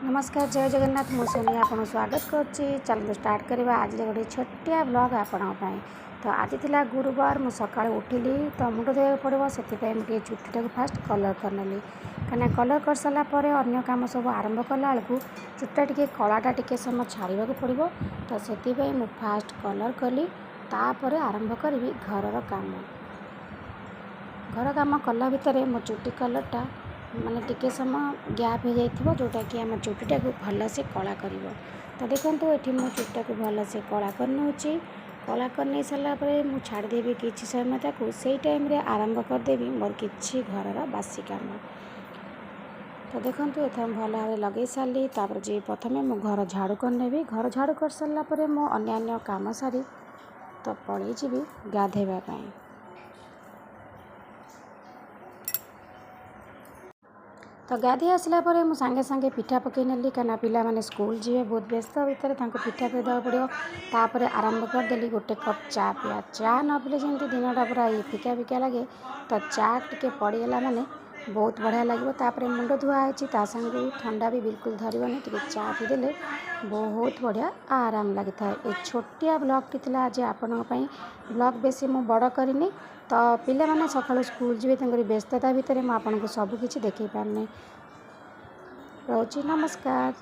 नमस्कार जय जगन्नाथ मु सोनी आपन स्वागत करुच्ची। चलते स्टार्ट करवा आज गोटे छोटिया ब्लॉग आपण तो आज थिला गुरुवार मु सकाळ उठिली तो मुंड धोइबा पड़ो से मुझे चुट्टी को फास्ट कलर करनेली कहीं कलर कर सारा पर अन्य काम सब आरंभ कला बेलू चुट्टा टी कलाटा टी समय छाड़ा पड़ो तो से मु फास्ट कलर कली तापर आरंभ करी घर काम कला भितर मो चुट्टी कलरटा माने टिके समय गैप हो जाइथिबो जोटा कि आम चुट्टा को भल से कला कर तो देखो ये मो चुट्टा को भल से कला करनी कला कर नहीं सारापर मुझे छाड़देवी किसी समय ताकू से टाइम रे आरंभ करदेवी मोर किसी घर बासी काम तो देखो ये भल भाव लगे सारी तापर जी प्रथम मु घर झाड़ू करनेबी घर झाड़ू कर सारापर मो अन्य काम सारी तो पलि जी गाधेवाई तो गाधी आसला मुझे सांगे सांगे पिठा पकई नेली कहीं पिला माने स्कूल जी बहुत व्यस्त भितर पिठा पे देवा पड़ो तापर आरंभ करदेली गोटे कप चा पिया चा न पीले जमी दिनटा पूरा फिका फिका लगे तो चा टे पड़गला माने बहुत बढ़िया लगे तापर मुंड धुआई सांगे ठंडा भी बिल्कुल धरबनी टे चा पीदेले बहुत बढ़िया आराम लगी था। ये छोटिया ब्लॉग टी आज आपण ब्लॉग बेसी मु बड़ करनी तो पिले माने सकाळु स्कूल जी व्यस्तता भितर मुझे सबकि देखी पारनी रोची नमस्कार।